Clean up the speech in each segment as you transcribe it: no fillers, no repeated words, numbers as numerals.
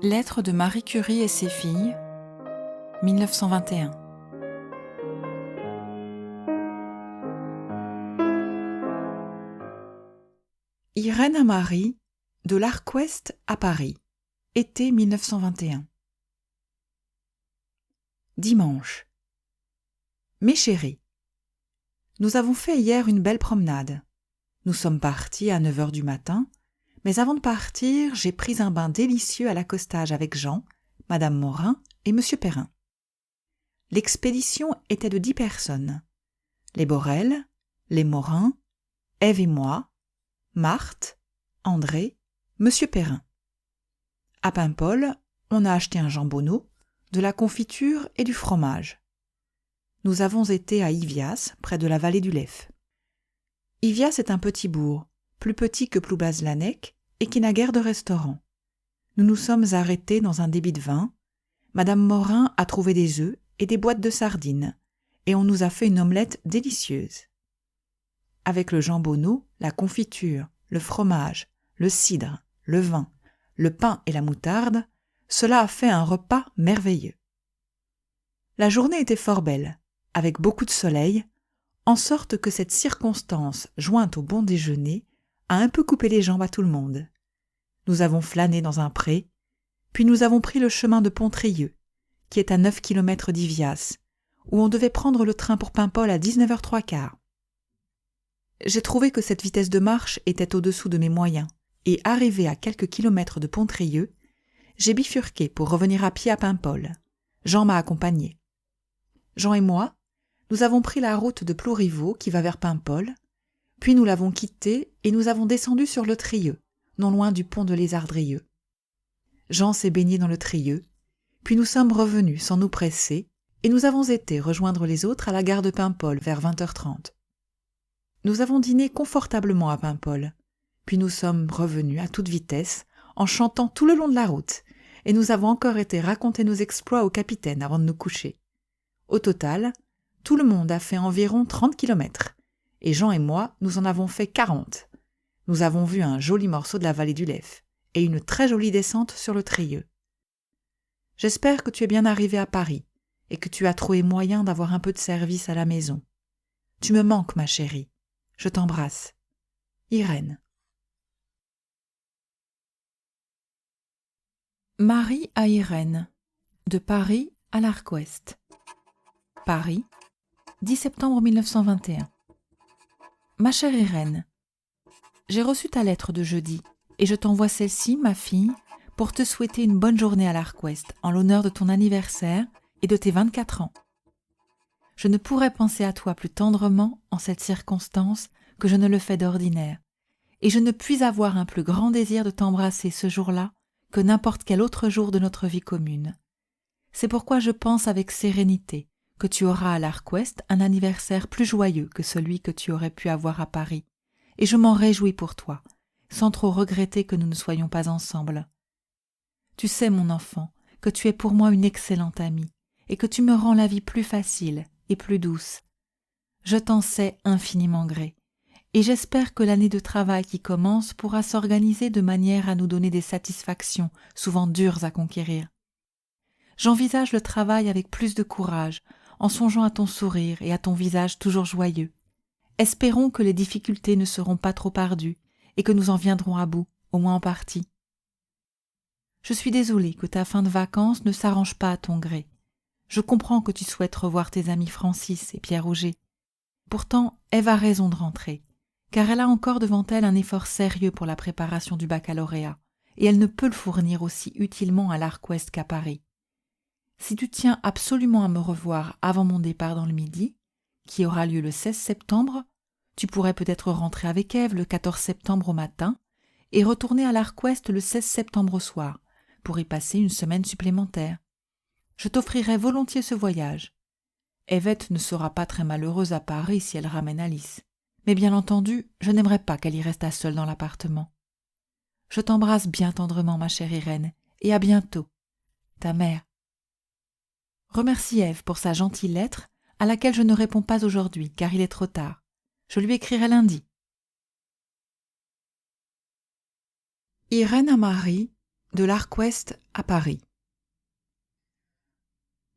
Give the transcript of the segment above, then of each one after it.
Lettres de Marie Curie et ses filles, 1921. Irène à Marie, de l'Arc-Ouest à Paris, été 1921. Dimanche. Mes chéris, nous avons fait hier une belle promenade. Nous sommes partis à 9h du matin, mais avant de partir, j'ai pris un bain délicieux à l'accostage avec Jean, Madame Morin et Monsieur Perrin. L'expédition était de 10 personnes. Les Borel, les Morin, Ève et moi, Marthe, André, Monsieur Perrin. À Paimpol, on a acheté un jambonneau, de la confiture et du fromage. Nous avons été à Ivias, près de la vallée du Lef. Ivias est un petit bourg, plus petit que Ploubazlanec et qui n'a guère de restaurant. Nous nous sommes arrêtés dans un débit de vin. Madame Morin a trouvé des œufs et des boîtes de sardines, et on nous a fait une omelette délicieuse. Avec le jambonneau, la confiture, le fromage, le cidre, le vin, le pain et la moutarde, cela a fait un repas merveilleux. La journée était fort belle, avec beaucoup de soleil, en sorte que cette circonstance, jointe au bon déjeuner, a un peu coupé les jambes à tout le monde. Nous avons flâné dans un pré, puis nous avons pris le chemin de Pontrieux, qui est à 9 km d'Ivias, où on devait prendre le train pour Paimpol à 19h15. J'ai trouvé que cette vitesse de marche était au-dessous de mes moyens, et arrivé à quelques kilomètres de Pontrieux, j'ai bifurqué pour revenir à pied à Paimpol. Jean m'a accompagné. Jean et moi, nous avons pris la route de Plouriveau qui va vers Paimpol, puis nous l'avons quittée et nous avons descendu sur le Trieux, non loin du pont de Lézardrieux. Jean s'est baigné dans le Trieux, puis nous sommes revenus sans nous presser et nous avons été rejoindre les autres à la gare de Paimpol vers 20h30. Nous avons dîné confortablement à Paimpol, puis nous sommes revenus à toute vitesse en chantant tout le long de la route et nous avons encore été raconter nos exploits au capitaine avant de nous coucher. Au total, tout le monde a fait environ 30 kilomètres, et Jean et moi, nous en avons fait 40. Nous avons vu un joli morceau de la vallée du Lef, et une très jolie descente sur le Trieux. J'espère que tu es bien arrivé à Paris, et que tu as trouvé moyen d'avoir un peu de service à la maison. Tu me manques, ma chérie. Je t'embrasse. Irène. Marie à Irène, de Paris à l'Arc-Ouest. Paris, 10 septembre 1921. Ma chère Irène, j'ai reçu ta lettre de jeudi et je t'envoie celle-ci, ma fille, pour te souhaiter une bonne journée à l'Arc-Ouest en l'honneur de ton anniversaire et de tes 24 ans. Je ne pourrais penser à toi plus tendrement en cette circonstance que je ne le fais d'ordinaire, et je ne puis avoir un plus grand désir de t'embrasser ce jour-là que n'importe quel autre jour de notre vie commune. C'est pourquoi je pense avec sérénité que tu auras à l'Arc-Ouest un anniversaire plus joyeux que celui que tu aurais pu avoir à Paris, et je m'en réjouis pour toi, sans trop regretter que nous ne soyons pas ensemble. Tu sais, mon enfant, que tu es pour moi une excellente amie, et que tu me rends la vie plus facile et plus douce. Je t'en sais infiniment gré, et j'espère que l'année de travail qui commence pourra s'organiser de manière à nous donner des satisfactions souvent dures à conquérir. J'envisage le travail avec plus de courage, en songeant à ton sourire et à ton visage toujours joyeux. Espérons que les difficultés ne seront pas trop ardues et que nous en viendrons à bout, au moins en partie. Je suis désolée que ta fin de vacances ne s'arrange pas à ton gré. Je comprends que tu souhaites revoir tes amis Francis et Pierre Auger. Pourtant, Ève a raison de rentrer, car elle a encore devant elle un effort sérieux pour la préparation du baccalauréat, et elle ne peut le fournir aussi utilement à l'Arc-Ouest qu'à Paris. Si tu tiens absolument à me revoir avant mon départ dans le Midi, qui aura lieu le 16 septembre, tu pourrais peut-être rentrer avec Ève le 14 septembre au matin et retourner à l'Arc-Ouest le 16 septembre au soir, pour y passer une semaine supplémentaire. Je t'offrirai volontiers ce voyage. Èvette ne sera pas très malheureuse à Paris si elle ramène Alice, mais bien entendu, je n'aimerais pas qu'elle y restât seule dans l'appartement. Je t'embrasse bien tendrement, ma chère Irène, et à bientôt. Ta mère. Remercie Ève pour sa gentille lettre, à laquelle je ne réponds pas aujourd'hui, car il est trop tard. Je lui écrirai lundi. Irène à Marie, de l'Arc-Ouest à Paris.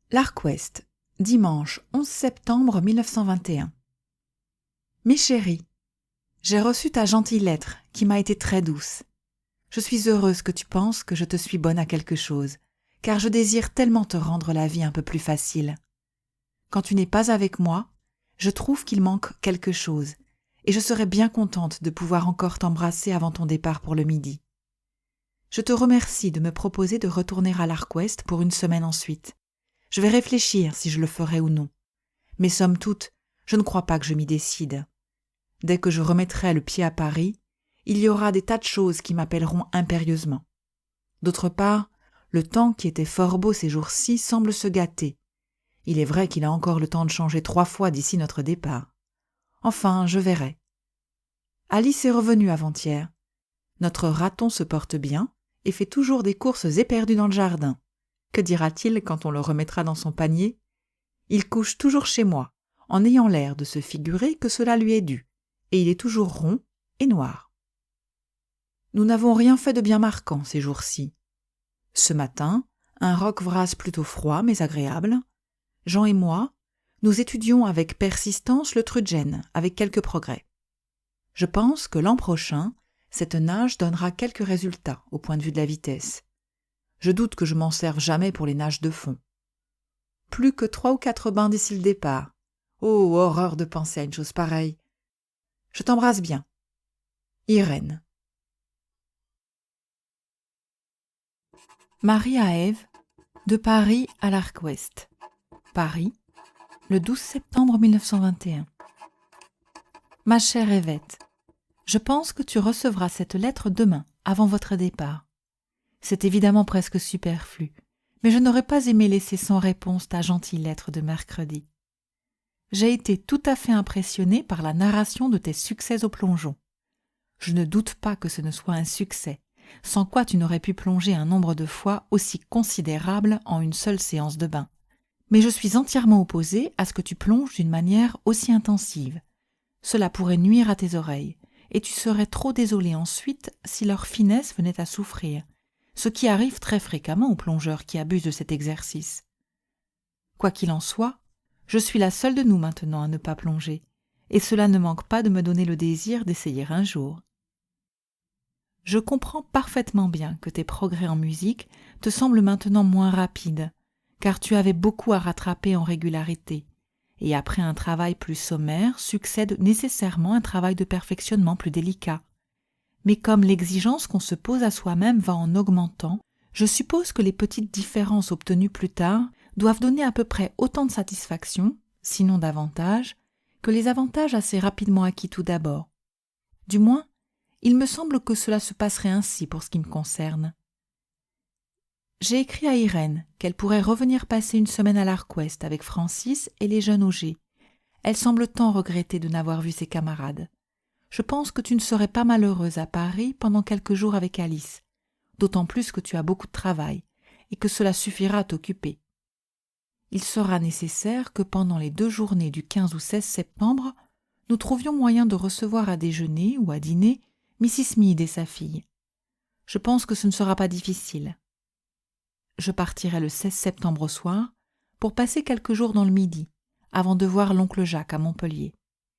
L'Arc-Ouest, dimanche 11 septembre 1921. Mes chéris, j'ai reçu ta gentille lettre qui m'a été très douce. Je suis heureuse que tu penses que je te suis bonne à quelque chose, car je désire tellement te rendre la vie un peu plus facile. Quand tu n'es pas avec moi, je trouve qu'il manque quelque chose, et je serais bien contente de pouvoir encore t'embrasser avant ton départ pour le midi. Je te remercie de me proposer de retourner à l'Arc-Ouest pour une semaine ensuite. Je vais réfléchir si je le ferai ou non. Mais somme toute, je ne crois pas que je m'y décide. Dès que je remettrai le pied à Paris, il y aura des tas de choses qui m'appelleront impérieusement. D'autre part, le temps qui était fort beau ces jours-ci semble se gâter. Il est vrai qu'il a encore le temps de changer 3 fois d'ici notre départ. Enfin, je verrai. Alice est revenue avant-hier. Notre raton se porte bien et fait toujours des courses éperdues dans le jardin. Que dira-t-il quand on le remettra dans son panier ? Il couche toujours chez moi, en ayant l'air de se figurer que cela lui est dû, et il est toujours rond et noir. Nous n'avons rien fait de bien marquant ces jours-ci. Ce matin, un roquevraz plutôt froid mais agréable. Jean et moi, nous étudions avec persistance le Trudgen, avec quelques progrès. Je pense que l'an prochain, cette nage donnera quelques résultats au point de vue de la vitesse. Je doute que je m'en serve jamais pour les nages de fond. Plus que 3 ou 4 bains d'ici le départ. Oh, horreur de penser à une chose pareille. Je t'embrasse bien. Irène. Marie à Ève, de Paris à l'Arc-Ouest. Paris, le 12 septembre 1921. Ma chère Èvette, je pense que tu recevras cette lettre demain, avant votre départ. C'est évidemment presque superflu, mais je n'aurais pas aimé laisser sans réponse ta gentille lettre de mercredi. J'ai été tout à fait impressionnée par la narration de tes succès au plongeon. Je ne doute pas que ce ne soit un succès, sans quoi tu n'aurais pu plonger un nombre de fois aussi considérable en une seule séance de bain. Mais je suis entièrement opposée à ce que tu plonges d'une manière aussi intensive. Cela pourrait nuire à tes oreilles, et tu serais trop désolée ensuite si leur finesse venait à souffrir, ce qui arrive très fréquemment aux plongeurs qui abusent de cet exercice. Quoi qu'il en soit, je suis la seule de nous maintenant à ne pas plonger, et cela ne manque pas de me donner le désir d'essayer un jour. Je comprends parfaitement bien que tes progrès en musique te semblent maintenant moins rapides, car tu avais beaucoup à rattraper en régularité, et après un travail plus sommaire succède nécessairement un travail de perfectionnement plus délicat. Mais comme l'exigence qu'on se pose à soi-même va en augmentant, je suppose que les petites différences obtenues plus tard doivent donner à peu près autant de satisfaction, sinon davantage, que les avantages assez rapidement acquis tout d'abord. Du moins, il me semble que cela se passerait ainsi pour ce qui me concerne. J'ai écrit à Irène qu'elle pourrait revenir passer une semaine à l'Arc-Ouest avec Francis et les jeunes Auger. Elle semble tant regretter de n'avoir vu ses camarades. Je pense que tu ne serais pas malheureuse à Paris pendant quelques jours avec Alice, d'autant plus que tu as beaucoup de travail et que cela suffira à t'occuper. Il sera nécessaire que pendant les 2 journées du 15 ou 16 septembre, nous trouvions moyen de recevoir à déjeuner ou à dîner Mrs. Mead et sa fille. Je pense que ce ne sera pas difficile. Je partirai le 16 septembre au soir pour passer quelques jours dans le Midi, avant de voir l'oncle Jacques à Montpellier.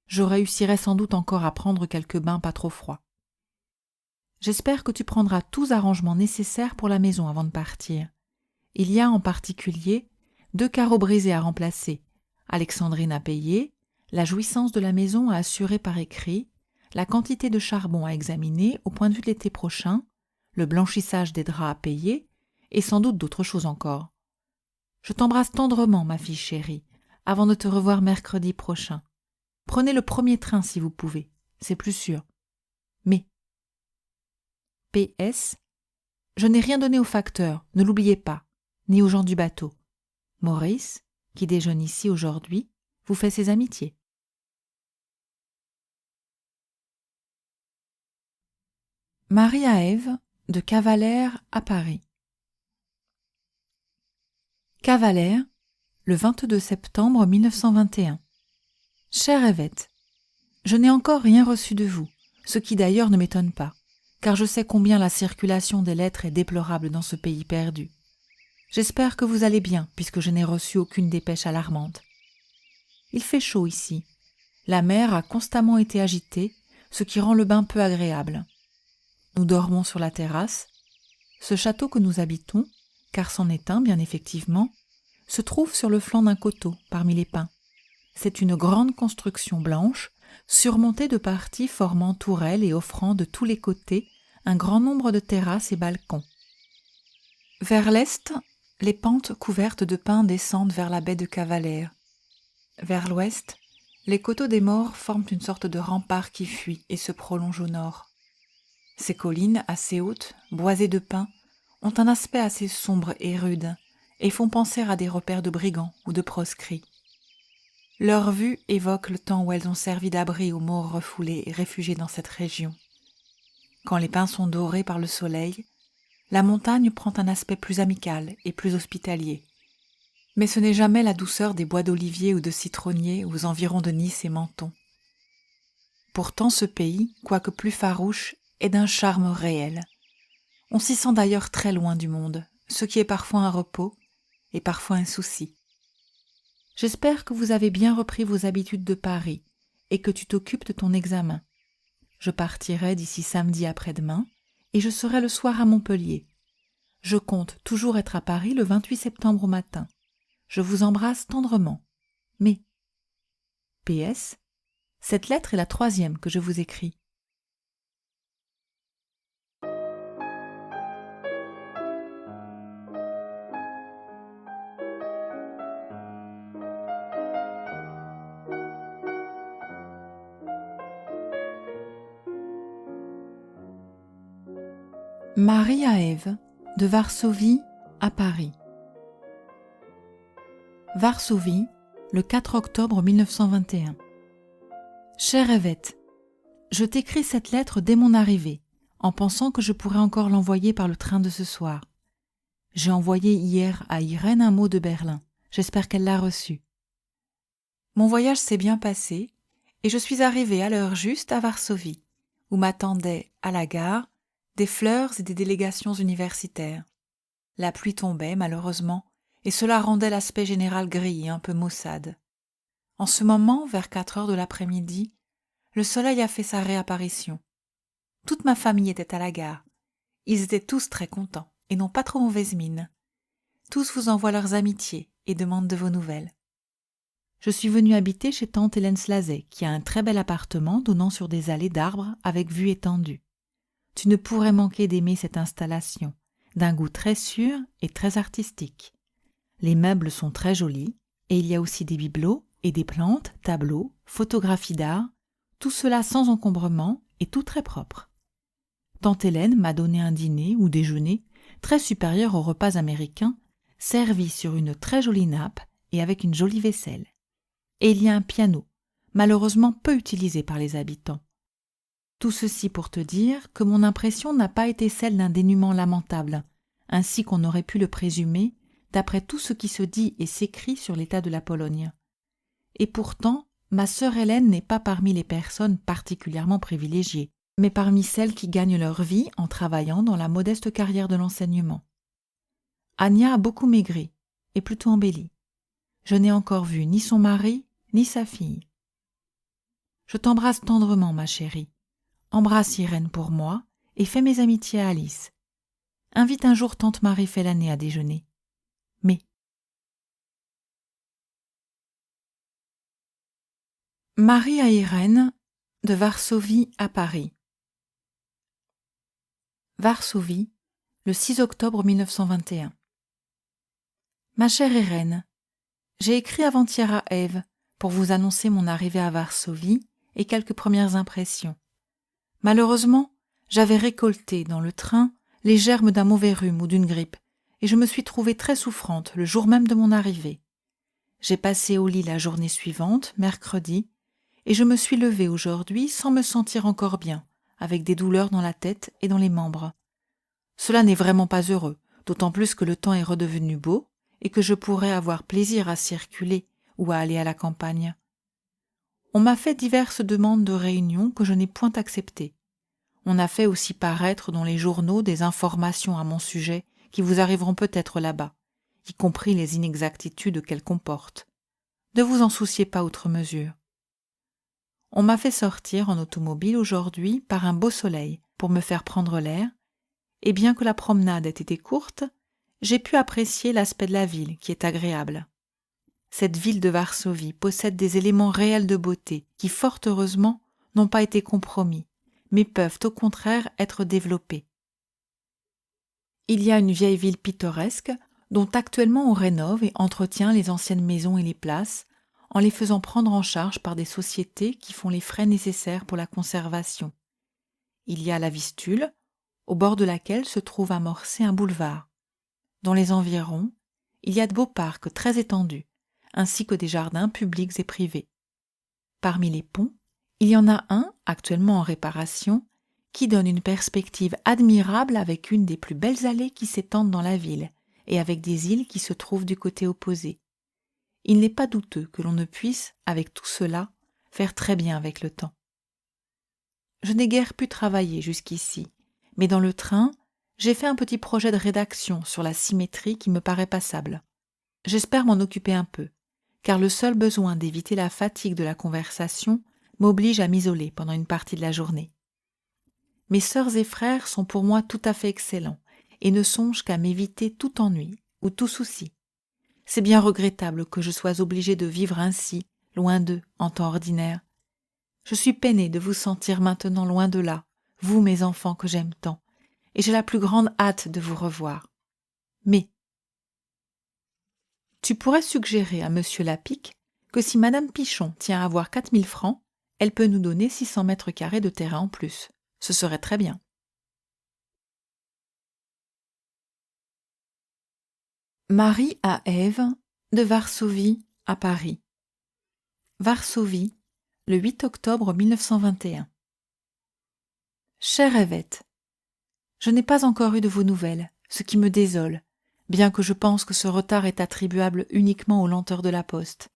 Je réussirai sans doute encore à prendre quelques bains pas trop froids. J'espère que tu prendras tous arrangements nécessaires pour la maison avant de partir. Il y a en particulier 2 carreaux brisés à remplacer, Alexandrine à payer, la jouissance de la maison à assurer par écrit, la quantité de charbon à examiner au point de vue de l'été prochain, le blanchissage des draps à payer, et sans doute d'autres choses encore. Je t'embrasse tendrement, ma fille chérie, avant de te revoir mercredi prochain. Prenez le premier train si vous pouvez, c'est plus sûr. Mais P.S. Je n'ai rien donné au facteur, ne l'oubliez pas, ni aux gens du bateau. Maurice, qui déjeune ici aujourd'hui, vous fait ses amitiés. Marie à Ève, de Cavalère à Paris. Cavalère, le 22 septembre 1921. Chère Èvette, je n'ai encore rien reçu de vous, ce qui d'ailleurs ne m'étonne pas. car je sais combien la circulation des lettres est déplorable dans ce pays perdu. J'espère que vous allez bien, puisque je n'ai reçu aucune dépêche alarmante. Il fait chaud ici. La mer a constamment été agitée, ce qui rend le bain peu agréable. Nous dormons sur la terrasse. Ce château que nous habitons, car c'en est un bien effectivement, se trouve sur le flanc d'un coteau, parmi les pins. C'est une grande construction blanche, surmontée de parties formant tourelles et offrant de tous les côtés un grand nombre de terrasses et balcons. Vers l'est, les pentes couvertes de pins descendent vers la baie de Cavalère. Vers l'ouest, les coteaux des Morts forment une sorte de rempart qui fuit et se prolonge au nord. Ces collines, assez hautes, boisées de pins, ont un aspect assez sombre et rude et font penser à des repères de brigands ou de proscrits. Leur vue évoque le temps où elles ont servi d'abri aux morts refoulés et réfugiés dans cette région. Quand les pins sont dorés par le soleil, la montagne prend un aspect plus amical et plus hospitalier. Mais ce n'est jamais la douceur des bois d'oliviers ou de citronniers aux environs de Nice et Menton. Pourtant ce pays, quoique plus farouche, est d'un charme réel. On s'y sent d'ailleurs très loin du monde, ce qui est parfois un repos et parfois un souci. J'espère que vous avez bien repris vos habitudes de Paris et que tu t'occupes de ton examen. Je partirai d'ici samedi après-demain et je serai le soir à Montpellier. Je compte toujours être à Paris le 28 septembre au matin. Je vous embrasse tendrement. Mais, PS, cette lettre est la 3e que je vous écris. Marie à Ève, de Varsovie à Paris. Varsovie, le 4 octobre 1921. Chère Èvette, je t'écris cette lettre dès mon arrivée, en pensant que je pourrais encore l'envoyer par le train de ce soir. J'ai envoyé hier à Irène un mot de Berlin. J'espère qu'elle l'a reçu. Mon voyage s'est bien passé et je suis arrivée à l'heure juste à Varsovie, où m'attendaient, à la gare, des fleurs et des délégations universitaires. La pluie tombait, malheureusement, et cela rendait l'aspect général gris et un peu maussade. En ce moment, vers 4 heures de l'après-midi, le soleil a fait sa réapparition. Toute ma famille était à la gare. Ils étaient tous très contents et n'ont pas trop mauvaise mine. Tous vous envoient leurs amitiés et demandent de vos nouvelles. Je suis venue habiter chez tante Hélène Slazet, qui a un très bel appartement donnant sur des allées d'arbres avec vue étendue. Tu ne pourrais manquer d'aimer cette installation, d'un goût très sûr et très artistique. Les meubles sont très jolis, et il y a aussi des bibelots et des plantes, tableaux, photographies d'art, tout cela sans encombrement et tout très propre. Tante Hélène m'a donné un dîner ou déjeuner très supérieur aux repas américains, servi sur une très jolie nappe et avec une jolie vaisselle. Et il y a un piano, malheureusement peu utilisé par les habitants. Tout ceci pour te dire que mon impression n'a pas été celle d'un dénuement lamentable, ainsi qu'on aurait pu le présumer d'après tout ce qui se dit et s'écrit sur l'état de la Pologne. Et pourtant, ma sœur Hélène n'est pas parmi les personnes particulièrement privilégiées, mais parmi celles qui gagnent leur vie en travaillant dans la modeste carrière de l'enseignement. Anya a beaucoup maigri et plutôt embelli. Je n'ai encore vu ni son mari, ni sa fille. Je t'embrasse tendrement, ma chérie. Embrasse Irène pour moi et fais mes amitiés à Alice. Invite un jour tante Marie Fellané à déjeuner. Mais Marie à Irène, de Varsovie à Paris. Varsovie, le 6 octobre 1921. Ma chère Irène, j'ai écrit avant-hier à Ève pour vous annoncer mon arrivée à Varsovie et quelques premières impressions. Malheureusement, j'avais récolté dans le train les germes d'un mauvais rhume ou d'une grippe, et je me suis trouvée très souffrante le jour même de mon arrivée. J'ai passé au lit la journée suivante, mercredi, et je me suis levée aujourd'hui sans me sentir encore bien, avec des douleurs dans la tête et dans les membres. Cela n'est vraiment pas heureux, d'autant plus que le temps est redevenu beau et que je pourrais avoir plaisir à circuler ou à aller à la campagne. On m'a fait diverses demandes de réunion que je n'ai point acceptées. On a fait aussi paraître dans les journaux des informations à mon sujet qui vous arriveront peut-être là-bas, y compris les inexactitudes qu'elles comportent. Ne vous en souciez pas outre mesure. On m'a fait sortir en automobile aujourd'hui par un beau soleil pour me faire prendre l'air, et bien que la promenade ait été courte, j'ai pu apprécier l'aspect de la ville qui est agréable. Cette ville de Varsovie possède des éléments réels de beauté qui, fort heureusement, n'ont pas été compromis, mais peuvent au contraire être développés. Il y a une vieille ville pittoresque dont actuellement on rénove et entretient les anciennes maisons et les places, en les faisant prendre en charge par des sociétés qui font les frais nécessaires pour la conservation. Il y a la Vistule, au bord de laquelle se trouve amorcé un boulevard. Dans les environs, il y a de beaux parcs très étendus, ainsi que des jardins publics et privés. Parmi les ponts, il y en a un, actuellement en réparation, qui donne une perspective admirable avec une des plus belles allées qui s'étendent dans la ville et avec des îles qui se trouvent du côté opposé. Il n'est pas douteux que l'on ne puisse, avec tout cela, faire très bien avec le temps. Je n'ai guère pu travailler jusqu'ici, mais dans le train, j'ai fait un petit projet de rédaction sur la symétrie qui me paraît passable. J'espère m'en occuper un peu, car le seul besoin d'éviter la fatigue de la conversation m'oblige à m'isoler pendant une partie de la journée. Mes sœurs et frères sont pour moi tout à fait excellents et ne songent qu'à m'éviter tout ennui ou tout souci. C'est bien regrettable que je sois obligée de vivre ainsi, loin d'eux, en temps ordinaire. Je suis peinée de vous sentir maintenant loin de là, vous mes enfants que j'aime tant, et j'ai la plus grande hâte de vous revoir. Mais tu pourrais suggérer à monsieur Lapic que si madame Pichon tient à avoir 4000 francs, elle peut nous donner 600 mètres carrés de terrain en plus. Ce serait très bien. Marie à Ève, de Varsovie à Paris. Varsovie, le 8 octobre 1921. Chère Èvette, je n'ai pas encore eu de vos nouvelles, ce qui me désole, bien que je pense que ce retard est attribuable uniquement aux lenteurs de la poste.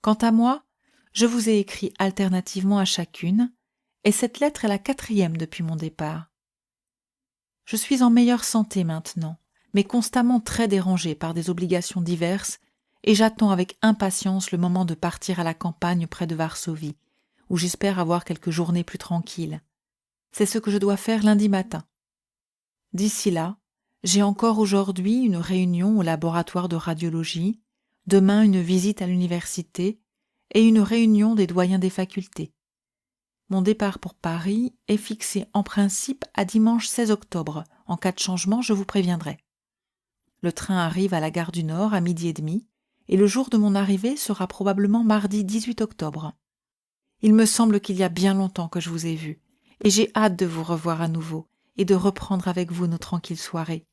Quant à moi, je vous ai écrit alternativement à chacune, et cette lettre est la 4e depuis mon départ. Je suis en meilleure santé maintenant, mais constamment très dérangée par des obligations diverses, et j'attends avec impatience le moment de partir à la campagne près de Varsovie, où j'espère avoir quelques journées plus tranquilles. C'est ce que je dois faire lundi matin. D'ici là, j'ai encore aujourd'hui une réunion au laboratoire de radiologie, demain une visite à l'université et une réunion des doyens des facultés. Mon départ pour Paris est fixé en principe à dimanche 16 octobre. En cas de changement, je vous préviendrai. Le train arrive à la gare du Nord à 12h30 et le jour de mon arrivée sera probablement mardi 18 octobre. Il me semble qu'il y a bien longtemps que je vous ai vu et j'ai hâte de vous revoir à nouveau et de reprendre avec vous nos tranquilles soirées.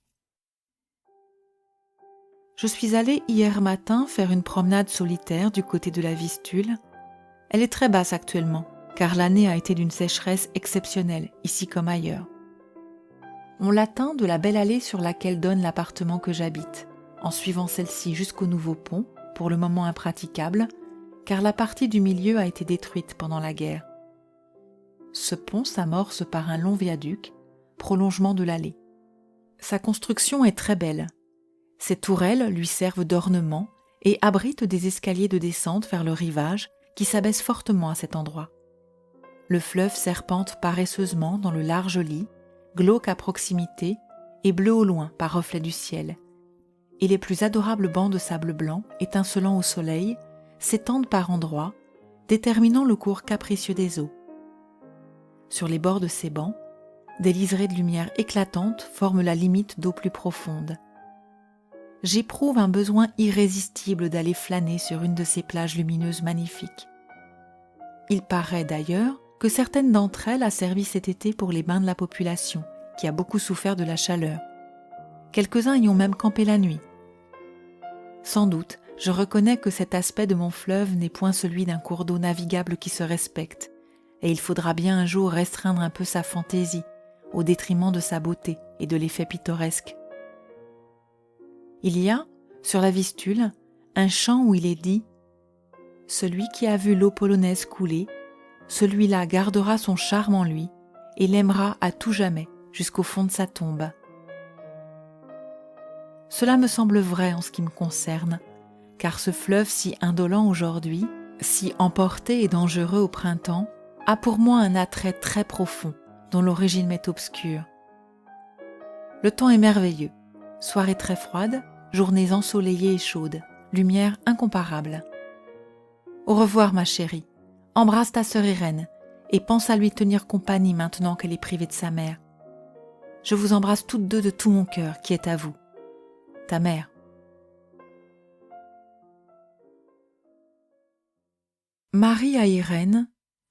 Je suis allée hier matin faire une promenade solitaire du côté de la Vistule. Elle est très basse actuellement, car l'année a été d'une sécheresse exceptionnelle, ici comme ailleurs. On l'atteint de la belle allée sur laquelle donne l'appartement que j'habite, en suivant celle-ci jusqu'au nouveau pont, pour le moment impraticable, car la partie du milieu a été détruite pendant la guerre. Ce pont s'amorce par un long viaduc, prolongement de l'allée. Sa construction est très belle. Ses tourelles lui servent d'ornement et abritent des escaliers de descente vers le rivage qui s'abaisse fortement à cet endroit. Le fleuve serpente paresseusement dans le large lit, glauque à proximité et bleu au loin par reflet du ciel. Et les plus adorables bancs de sable blanc, étincelant au soleil, s'étendent par endroits, déterminant le cours capricieux des eaux. Sur les bords de ces bancs, des liserés de lumière éclatante forment la limite d'eau plus profonde. J'éprouve un besoin irrésistible d'aller flâner sur une de ces plages lumineuses magnifiques. Il paraît d'ailleurs que certaines d'entre elles a servi cet été pour les bains de la population, qui a beaucoup souffert de la chaleur. Quelques-uns y ont même campé la nuit. Sans doute, je reconnais que cet aspect de mon fleuve n'est point celui d'un cours d'eau navigable qui se respecte, et il faudra bien un jour restreindre un peu sa fantaisie, au détriment de sa beauté et de l'effet pittoresque. Il y a, sur la Vistule, un chant où il est dit « Celui qui a vu l'eau polonaise couler, celui-là gardera son charme en lui, et l'aimera à tout jamais, jusqu'au fond de sa tombe. Cela me semble vrai en ce qui me concerne, car ce fleuve si indolent aujourd'hui, si emporté et dangereux au printemps, a pour moi un attrait très profond, dont l'origine m'est obscure. Le temps est merveilleux, soirée très froide, journées ensoleillées et chaudes, lumière incomparable. Au revoir ma chérie, embrasse ta sœur Irène et pense à lui tenir compagnie maintenant qu'elle est privée de sa mère. Je vous embrasse toutes deux de tout mon cœur qui est à vous. Ta mère. Marie à Irène,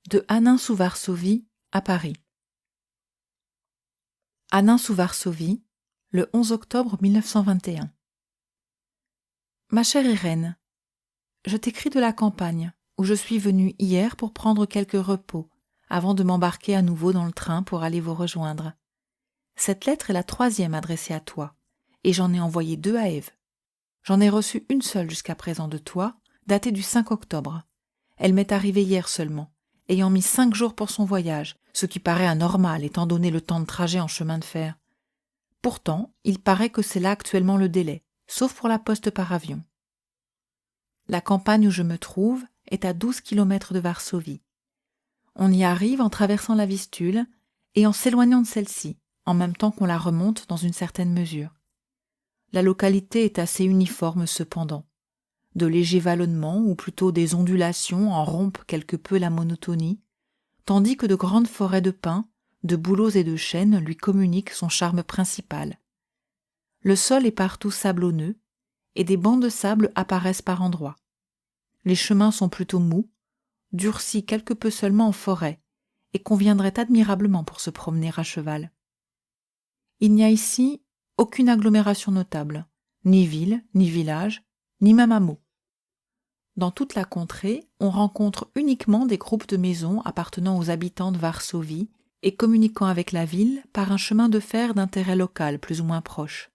de Anin sous Varsovie à Paris. Anin sous Varsovie, le 11 octobre 1921. Ma chère Irène, je t'écris de la campagne, où je suis venue hier pour prendre quelques repos, avant de m'embarquer à nouveau dans le train pour aller vous rejoindre. Cette lettre est la 3e adressée à toi, et j'en ai envoyé 2 à Ève. J'en ai reçu une seule jusqu'à présent de toi, datée du 5 octobre. Elle m'est arrivée hier seulement, ayant mis 5 jours pour son voyage, ce qui paraît anormal étant donné le temps de trajet en chemin de fer. Pourtant, il paraît que c'est là actuellement le délai, sauf pour la poste par avion. La campagne où je me trouve est à 12 kilomètres de Varsovie. On y arrive en traversant la Vistule et en s'éloignant de celle-ci, en même temps qu'on la remonte dans une certaine mesure. La localité est assez uniforme cependant. De légers vallonnements, ou plutôt des ondulations, en rompent quelque peu la monotonie, tandis que de grandes forêts de pins, de bouleaux et de chênes lui communiquent son charme principal. Le sol est partout sablonneux, et des bancs de sable apparaissent par endroits. Les chemins sont plutôt mous, durcis quelque peu seulement en forêt, et conviendraient admirablement pour se promener à cheval. Il n'y a ici aucune agglomération notable, ni ville, ni village, ni même hameau. Dans toute la contrée, on rencontre uniquement des groupes de maisons appartenant aux habitants de Varsovie et communiquant avec la ville par un chemin de fer d'intérêt local plus ou moins proche.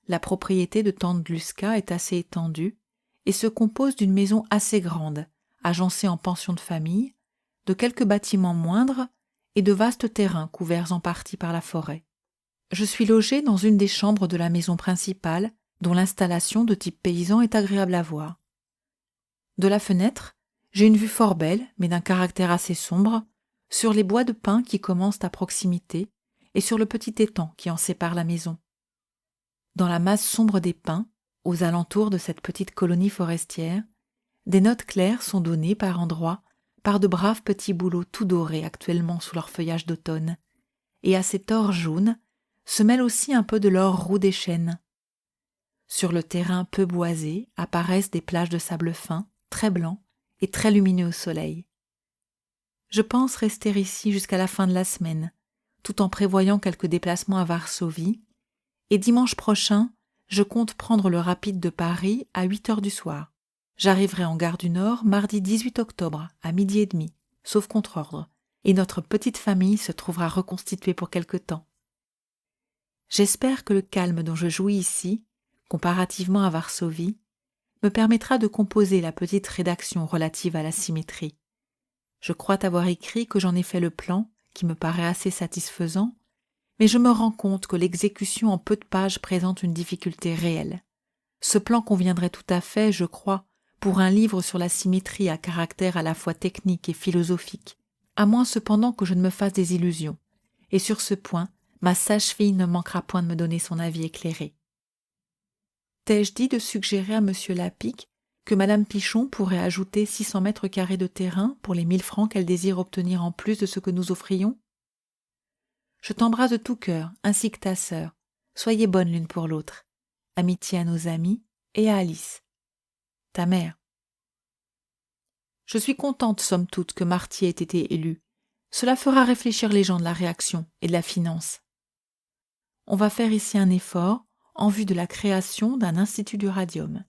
La propriété de tante Luska est assez étendue et se compose d'une maison assez grande, agencée en pension de famille, de quelques bâtiments moindres et de vastes terrains couverts en partie par la forêt. Je suis logée dans une des chambres de la maison principale, dont l'installation de type paysan est agréable à voir. De la fenêtre, j'ai une vue fort belle, mais d'un caractère assez sombre, sur les bois de pins qui commencent à proximité et sur le petit étang qui en sépare la maison. Dans la masse sombre des pins, aux alentours de cette petite colonie forestière, des notes claires sont données par endroits par de braves petits bouleaux tout dorés actuellement sous leur feuillage d'automne, et à cet or jaune se mêle aussi un peu de l'or roux des chênes. Sur le terrain peu boisé apparaissent des plages de sable fin, très blancs et très lumineux au soleil. Je pense rester ici jusqu'à la fin de la semaine, tout en prévoyant quelques déplacements à Varsovie, et dimanche prochain, je compte prendre le rapide de Paris à 8h du soir. J'arriverai en gare du Nord mardi 18 octobre à 12h30, sauf contre ordre, et notre petite famille se trouvera reconstituée pour quelque temps. J'espère que le calme dont je jouis ici, comparativement à Varsovie, me permettra de composer la petite rédaction relative à la symétrie. Je crois t'avoir écrit que j'en ai fait le plan, qui me paraît assez satisfaisant, mais je me rends compte que l'exécution en peu de pages présente une difficulté réelle. Ce plan conviendrait tout à fait, je crois, pour un livre sur la symétrie à caractère à la fois technique et philosophique, à moins cependant que je ne me fasse des illusions, et sur ce point, ma sage-fille ne manquera point de me donner son avis éclairé. T'ai-je dit de suggérer à M. Lapic que Mme Pichon pourrait ajouter 600 mètres carrés de terrain pour les 1000 francs qu'elle désire obtenir en plus de ce que nous offrions? Je t'embrasse de tout cœur, ainsi que ta sœur. Soyez bonnes l'une pour l'autre. Amitié à nos amis et à Alice. Ta mère. Je suis contente, somme toute, que Marty ait été élu. Cela fera réfléchir les gens de la réaction et de la finance. On va faire ici un effort en vue de la création d'un institut du radium.